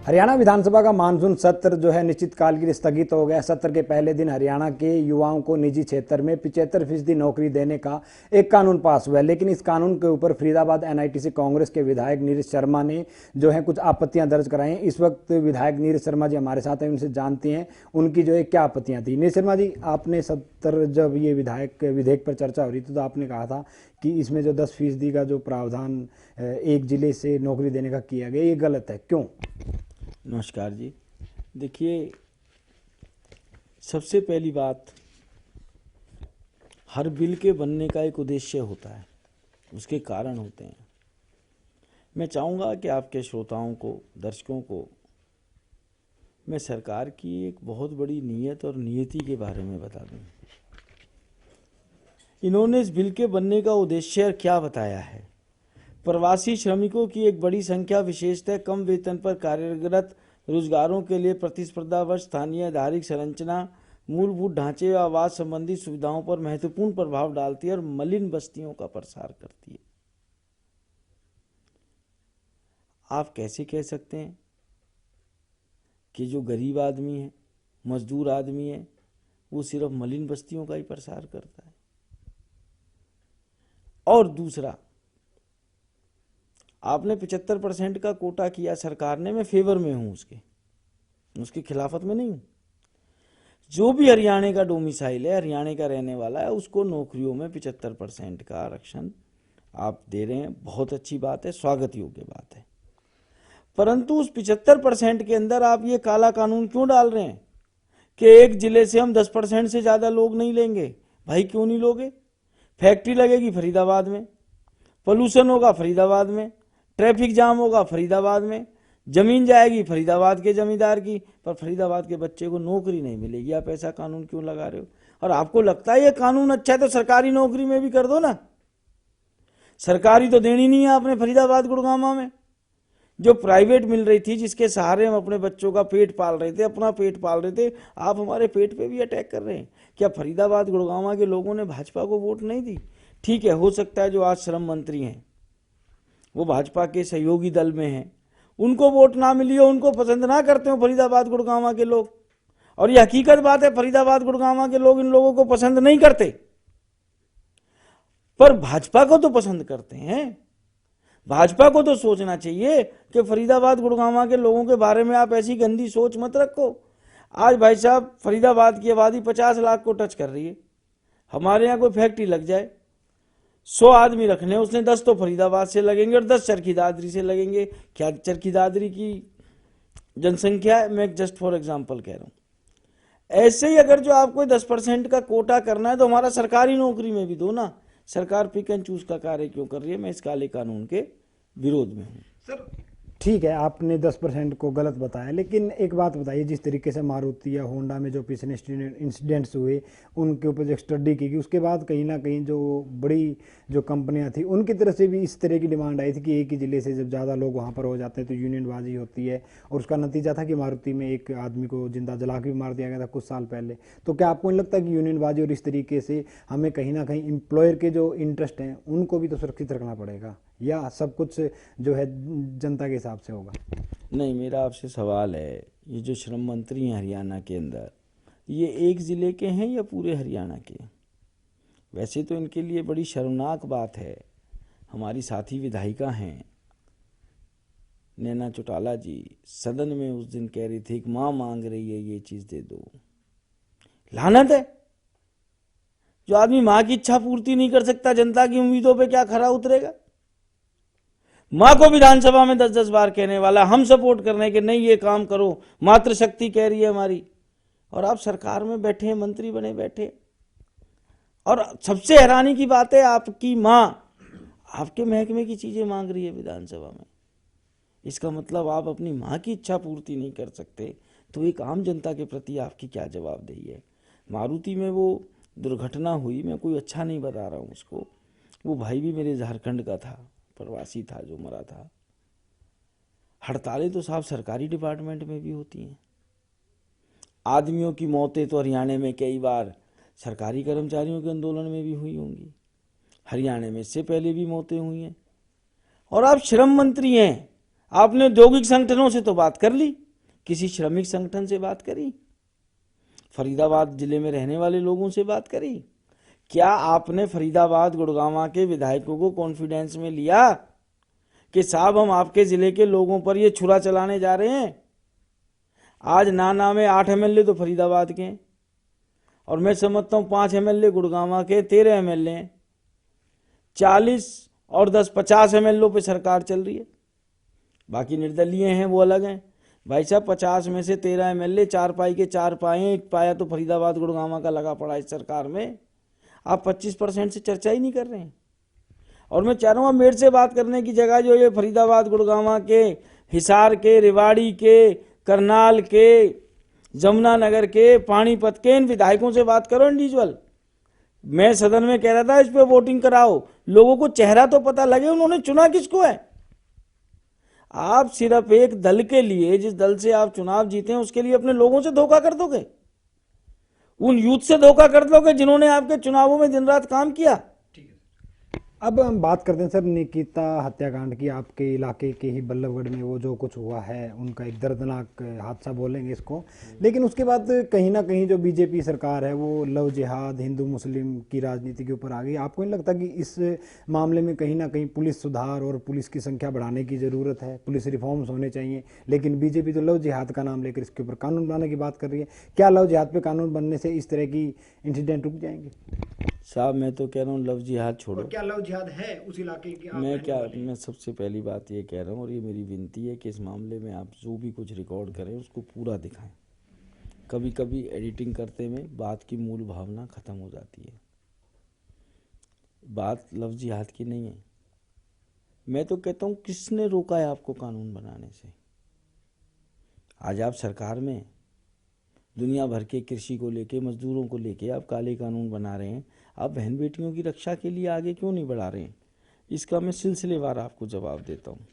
हरियाणा विधानसभा का मानसून सत्र जो है निश्चित काल के लिए स्थगित हो गया। सत्र के पहले दिन हरियाणा के युवाओं को निजी क्षेत्र में 75% नौकरी देने का एक कानून पास हुआ है, लेकिन इस कानून के ऊपर फरीदाबाद एनआईटी से कांग्रेस के विधायक नीरज शर्मा ने जो है कुछ आपत्तियां दर्ज कराई हैं। इस वक्त विधायक नीरज शर्मा जी हमारे साथ हैं, उनसे जानते हैं उनकी जो है क्या आपत्तियां थी। नीरज शर्मा जी, आपने सत्र जब ये विधेयक पर चर्चा हो रही थी तो आपने कहा था कि इसमें जो 10% का जो प्रावधान एक जिले से नौकरी देने का किया गया, ये गलत है, क्यों? नमस्कार जी। देखिए, सबसे पहली बात, हर बिल के बनने का एक उद्देश्य होता है, उसके कारण होते हैं। मैं चाहूँगा कि आपके श्रोताओं को, दर्शकों को मैं सरकार की एक बहुत बड़ी नीयत और नियति के बारे में बता दूँ। इन्होंने इस बिल के बनने का उद्देश्य क्या बताया है। प्रवासी श्रमिकों की एक बड़ी संख्या विशेषतः कम वेतन पर कार्यरत रोजगारों के लिए प्रतिस्पर्धावश स्थानीय आधारिक संरचना, मूलभूत ढांचे व आवास संबंधी सुविधाओं पर महत्वपूर्ण प्रभाव डालती है और मलिन बस्तियों का प्रसार करती है। आप कैसे कह सकते हैं कि जो गरीब आदमी है, मजदूर आदमी है, वो सिर्फ मलिन बस्तियों का ही प्रसार करता है? और दूसरा, आपने 75% का कोटा किया सरकार ने, मैं फेवर में हूं, उसके खिलाफत में नहीं हूं। जो भी हरियाणा का डोमिसाइल है, हरियाणा का रहने वाला है, उसको नौकरियों में 75% का आरक्षण आप दे रहे हैं, बहुत अच्छी बात है, स्वागत योग्य बात है। परंतु उस 75% के अंदर आप ये काला कानून क्यों डाल रहे हैं कि एक जिले से हम 10% से ज्यादा लोग नहीं लेंगे? भाई क्यों नहीं लोगे? फैक्ट्री लगेगी फरीदाबाद में, पोल्यूशन होगा फरीदाबाद में, ट्रैफिक जाम होगा फरीदाबाद में, जमीन जाएगी फरीदाबाद के जमींदार की, पर फरीदाबाद के बच्चे को नौकरी नहीं मिलेगी। आप ऐसा कानून क्यों लगा रहे हो? और आपको लगता है ये कानून अच्छा है तो सरकारी नौकरी में भी कर दो ना। सरकारी तो देनी नहीं है आपने फरीदाबाद गुड़गांव में। जो प्राइवेट मिल रही थी, जिसके सहारे हम अपने बच्चों का पेट पाल रहे थे, अपना पेट पाल रहे थे, आप हमारे पेट पे भी अटैक कर रहे हैं। क्या फरीदाबाद गुड़गांव के लोगों ने भाजपा को वोट नहीं दी? ठीक है, हो सकता है जो आज श्रम मंत्री हैं वो भाजपा के सहयोगी दल में हैं, उनको वोट ना मिली हो, उनको पसंद ना करते हो फरीदाबाद गुड़गांव के लोग। और ये हकीकत बात है, फरीदाबाद गुड़गांव के लोग इन लोगों को पसंद नहीं करते, पर भाजपा को तो पसंद करते हैं। भाजपा को तो सोचना चाहिए कि फरीदाबाद गुड़गांव के लोगों के बारे में आप ऐसी गंदी सोच मत रखो। आज भाई साहब, फरीदाबाद की आबादी 50 लाख को टच कर रही है। हमारे यहाँ कोई फैक्ट्री लग जाए, 100 आदमी रखने, उसने 10 तो फरीदाबाद से लगेंगे और 10 चरखी दादरी से लगेंगे। क्या चरखी दादरी की जनसंख्या है? मैं जस्ट फॉर एग्जांपल कह रहा हूं। ऐसे ही अगर जो आपको 10% का कोटा करना है तो हमारा सरकारी नौकरी में भी दो ना। सरकार पिक एंड चूज का कार्य क्यों कर रही है? मैं इस काले कानून के विरोध में हूं। सर ठीक है, आपने 10% को गलत बताया, लेकिन एक बात बताइए, जिस तरीके से मारुति या होंडा में जो पिछले इंसिडेंट्स हुए उनके ऊपर जो स्टडी की गई, उसके बाद कहीं ना कहीं जो बड़ी जो कंपनियां थी उनकी तरफ से भी इस तरह की डिमांड आई थी कि एक ही जिले से जब ज़्यादा लोग वहां पर हो जाते हैं तो यूनियनबाजी होती है, और उसका नतीजा था कि मारुति में एक आदमी को जिंदा जला के भी मार दिया गया था कुछ साल पहले। तो क्या आपको नहीं लगता कि यूनियनबाजी और इस तरीके से हमें कहीं ना कहीं एम्प्लॉयर के जो इंटरेस्ट हैं उनको भी तो सुरक्षित रखना पड़ेगा, या सब कुछ जो है जनता के हिसाब से होगा? नहीं, मेरा आपसे सवाल है, ये जो श्रम मंत्री हैं हरियाणा के अंदर, ये एक जिले के हैं या पूरे हरियाणा के? वैसे तो इनके लिए बड़ी शर्मनाक बात है। हमारी साथी विधायिका हैं नैना चौटाला जी, सदन में उस दिन कह रही थी कि माँ मांग रही है ये चीज दे दो। लानत है, जो आदमी माँ की इच्छा पूर्ति नहीं कर सकता, जनता की उम्मीदों पे क्या खरा उतरेगा? माँ को विधानसभा में 10-10 बार कहने वाला, हम सपोर्ट करने के नहीं ये काम करो, मातृशक्ति कह रही है हमारी, और आप सरकार में बैठे, मंत्री बने बैठे। और सबसे हैरानी की बात है, आपकी माँ आपके महकमे की चीजें मांग रही है विधानसभा में। इसका मतलब आप अपनी माँ की इच्छा पूर्ति नहीं कर सकते, तो एक आम जनता के प्रति आपकी क्या जवाबदेही है? मारुति में वो दुर्घटना हुई, मैं कोई अच्छा नहीं बता रहा हूँ उसको, वो भाई भी मेरे झारखंड का था, प्रवासी था जो मरा था। हड़तालें तो साहब सरकारी डिपार्टमेंट में भी होती हैं। आदमियों की मौतें तो हरियाणा में कई बार सरकारी कर्मचारियों के आंदोलन में भी हुई होंगी। हरियाणा में इससे पहले भी मौतें हुई हैं। और आप श्रम मंत्री हैं, आपने औद्योगिक संगठनों से तो बात कर ली, किसी श्रमिक संगठन से बात करी, फरीदाबाद जिले में रहने वाले लोगों से बात करी? क्या आपने फरीदाबाद गुड़गांव के विधायकों को कॉन्फिडेंस में लिया कि साहब हम आपके जिले के लोगों पर ये छुरा चलाने जा रहे हैं? आज नाना में 8 एमएलए तो फरीदाबाद के हैं, और मैं समझता हूँ 5 एमएलए गुड़गांव के, 13 एमएलए हैं, 40 और 10 50 एमएलए पे सरकार चल रही है। बाकी निर्दलीय हैं वो अलग हैं। भाई साहब 50 में से 13 एमएलए, 4 पाई के 4 पाए, 1 पाया तो फरीदाबाद गुड़गांव का लगा पड़ा इस सरकार में। आप 25% से चर्चा ही नहीं कर रहे हैं। और मैं चाह रहा हूँ मेरे से बात करने की जगह जो ये फरीदाबाद गुड़गांव के, हिसार के, रेवाड़ी के, करनाल के, जमुनानगर के, पानीपत के इन विधायकों से बात करो इंडिविजुअल। मैं सदन में कह रहा था इस पे वोटिंग कराओ, लोगों को चेहरा तो पता लगे उन्होंने चुना किसको है। आप सिर्फ एक दल के लिए, जिस दल से आप चुनाव जीते हैं उसके लिए अपने लोगों से धोखा कर दोगे, उन यूथ से धोखा कर दोगे जिन्होंने आपके चुनावों में दिन रात काम किया। अब हम बात करते हैं सर निकिता हत्याकांड की। आपके इलाके के ही बल्लभगढ़ में वो जो कुछ हुआ है, उनका एक दर्दनाक हादसा बोलेंगे इसको। लेकिन उसके बाद कहीं ना कहीं जो बीजेपी सरकार है वो लव जिहाद, हिंदू मुस्लिम की राजनीति के ऊपर आ गई। आपको नहीं लगता कि इस मामले में कहीं ना कहीं पुलिस सुधार और पुलिस की संख्या बढ़ाने की ज़रूरत है, पुलिस रिफॉर्म्स होने चाहिए? लेकिन बीजेपी तो लव जिहाद का नाम लेकर इसके ऊपर कानून बनाने की बात कर रही है। क्या लव जिहाद पे कानून बनने से इस तरह की इंसिडेंट रुक जाएंगे? साहब मैं तो कह रहा हूँ लव जिहाद छोड़ो। और क्या लव जिहाद है उस इलाके की? मैं सबसे पहली बात ये कह रहा हूँ, और ये मेरी विनती है कि इस मामले में आप जो भी कुछ रिकॉर्ड करें उसको पूरा दिखाएं। कभी कभी एडिटिंग करते में बात की मूल भावना ख़त्म हो जाती है। बात लव जिहाद की नहीं है। मैं तो कहता हूँ किसने रोका है आपको कानून बनाने से? आज आप सरकार में दुनिया भर के कृषि को लेके, मजदूरों को लेके आप काले कानून बना रहे हैं। आप बहन बेटियों की रक्षा के लिए आगे क्यों नहीं बढ़ा रहे हैं? इसका मैं सिलसिलेवार आपको जवाब देता हूँ।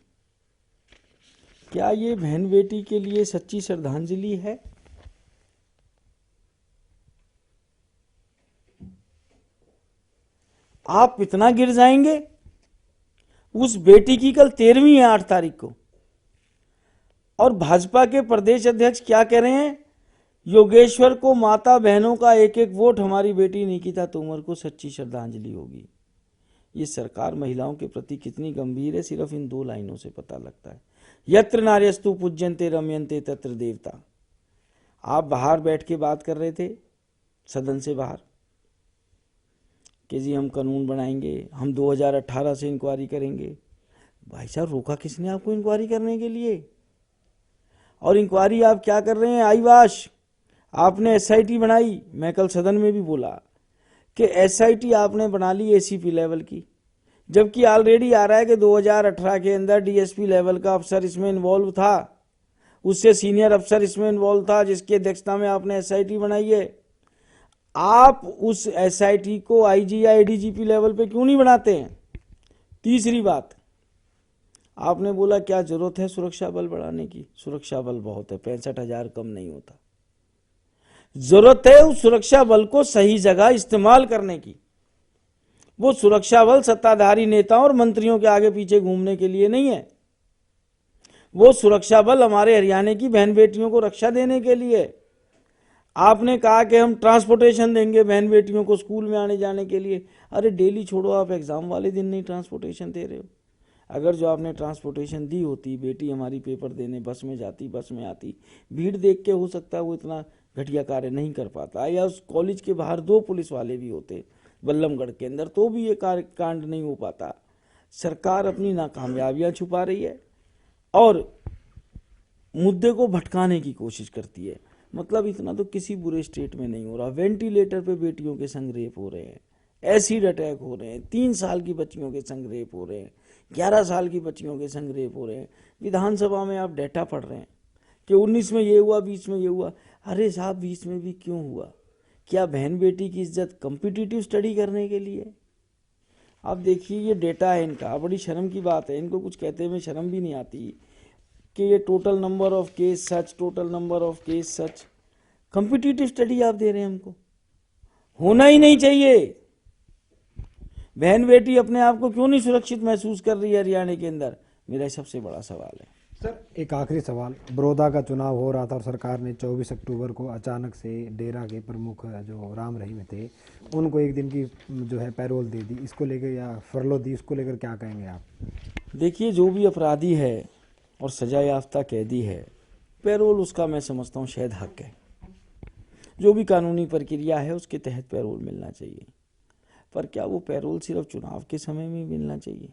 क्या ये बहन बेटी के लिए सच्ची श्रद्धांजलि है? आप इतना गिर जाएंगे? उस बेटी की कल 13वीं है 8 तारीख को, और भाजपा के प्रदेश अध्यक्ष क्या कह रहे हैं? योगेश्वर को माता बहनों का एक एक वोट हमारी बेटी निकिता तोमर को सच्ची श्रद्धांजलि होगी। ये सरकार महिलाओं के प्रति कितनी गंभीर है सिर्फ इन 2 लाइनों से पता लगता है। यत्र नार्यस्तु पूज्यन्ते रम्यन्ते तत्र देवता। आप बाहर बैठ के बात कर रहे थे सदन से बाहर कि जी हम कानून बनाएंगे, हम 2018 से इंक्वायरी करेंगे। भाई साहब रोका किसने आपको इंक्वायरी करने के लिए? और इंक्वायरी आप क्या कर रहे हैं? आईवाश आपने एसआईटी बनाई। मैं कल सदन में भी बोला कि एसआईटी आपने बना ली एसीपी लेवल की, जबकि ऑलरेडी आ रहा है कि 2018 के अंदर डीएसपी लेवल का अफसर इसमें इन्वॉल्व था, उससे सीनियर अफसर इसमें इन्वॉल्व था, जिसकी अध्यक्षता में आपने एसआईटी बनाई है। आप उस एसआईटी को आईजी या एडीजीपी लेवल पे क्यों नहीं बनाते हैं? तीसरी बात, आपने बोला क्या जरूरत है सुरक्षा बल बढ़ाने की? सुरक्षा बल बहुत है, 65,000 कम नहीं होता। जरूरत है उस सुरक्षा बल को सही जगह इस्तेमाल करने की। वो सुरक्षा बल सत्ताधारी नेताओं और मंत्रियों के आगे पीछे घूमने के लिए नहीं है। वो सुरक्षा बल हमारे हरियाणा की बहन बेटियों को रक्षा देने के लिए। आपने कहा कि हम ट्रांसपोर्टेशन देंगे बहन बेटियों को स्कूल में आने जाने के लिए। अरे डेली छोड़ो, आप एग्जाम वाले दिन नहीं ट्रांसपोर्टेशन दे रहे हो। अगर जो आपने ट्रांसपोर्टेशन दी होती, बेटी हमारी पेपर देने बस में जाती, बस में आती, भीड़ देख के हो सकता है वो इतना घटिया कार्य नहीं कर पाता, या उस कॉलेज के बाहर 2 पुलिस वाले भी होते बल्लभगढ़ के अंदर, तो भी ये कार्य कांड नहीं हो पाता। सरकार अपनी नाकामयाबियां छुपा रही है और मुद्दे को भटकाने की कोशिश करती है। मतलब इतना तो किसी बुरे स्टेट में नहीं हो रहा। वेंटिलेटर पे बेटियों के संग रेप हो रहे हैं, एसिड अटैक हो रहे हैं, 3 साल की बच्चियों के संग रेप हो रहे हैं, 11 साल की बच्चियों के संग रेप हो रहे हैं। विधानसभा में आप डेटा पढ़ रहे हैं कि 19 में ये हुआ, 20 में ये हुआ। अरे साहब 20 में भी क्यों हुआ? क्या बहन बेटी की इज्जत कॉम्पिटिटिव स्टडी करने के लिए? आप देखिए ये डेटा है इनका, बड़ी शर्म की बात है, इनको कुछ कहते हुए शर्म भी नहीं आती कि ये total number of case such, total number of case such. Competitive study आप दे रहे हैं हमको? होना ही नहीं चाहिए। बहन बेटी अपने आप को क्यों नहीं सुरक्षित महसूस कर रही है हरियाणा के अंदर? मेरा सबसे बड़ा सवाल है। सर एक आखिरी सवाल, बड़ौदा का चुनाव हो रहा था और सरकार ने 24 अक्टूबर को अचानक से डेरा के प्रमुख जो राम रहीम थे उनको एक दिन की जो है पैरोल दे दी, इसको लेकर या फरलो दी, इसको लेकर क्या कहेंगे आप? देखिए, जो भी अपराधी है और सजा याफ्ता कैदी है, पैरोल उसका मैं समझता हूँ शायद हक है। जो भी कानूनी प्रक्रिया है उसके तहत पैरोल मिलना चाहिए, पर क्या वो पैरोल सिर्फ चुनाव के समय में मिलना चाहिए?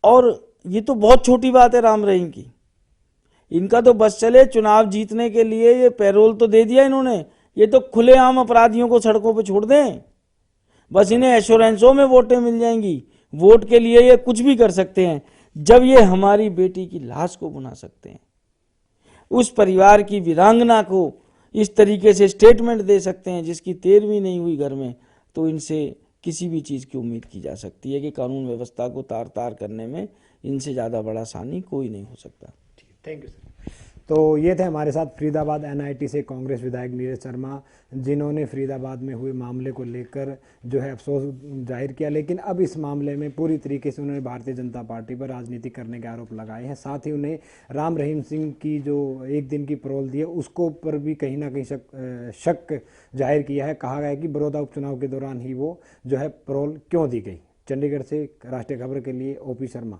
और ये तो बहुत छोटी बात है राम रहीम की, इनका तो बस चले चुनाव जीतने के लिए ये पैरोल तो दे दिया इन्होंने, ये तो खुलेआम अपराधियों को सड़कों पे छोड़ दें, बस इन्हें एश्योरेंसों में वोटें मिल जाएंगी, वोट के लिए ये कुछ भी कर सकते हैं। जब ये हमारी बेटी की लाश को बुना सकते हैं, उस परिवार की वीरांगना को इस तरीके से स्टेटमेंट दे सकते हैं जिसकी 13वीं नहीं हुई घर में, तो इनसे किसी भी चीज़ की उम्मीद की जा सकती है कि कानून व्यवस्था को तार तार करने में इनसे ज़्यादा बड़ा सानी कोई नहीं हो सकता। Thank you sir. तो ये थे हमारे साथ फरीदाबाद एनआईटी से कांग्रेस विधायक नीरज शर्मा, जिन्होंने फरीदाबाद में हुए मामले को लेकर जो है अफसोस जाहिर किया, लेकिन अब इस मामले में पूरी तरीके से उन्होंने भारतीय जनता पार्टी पर राजनीति करने के आरोप लगाए हैं। साथ ही उन्हें राम रहीम सिंह की जो एक दिन की पैरोल दी है उसको पर भी कहीं ना कहीं शक जाहिर किया है। कहा गया है कि बड़ौदा उपचुनाव के दौरान ही वो जो है पैरोल क्यों दी गई। चंडीगढ़ से राष्ट्रीय खबर के लिए ओपी शर्मा।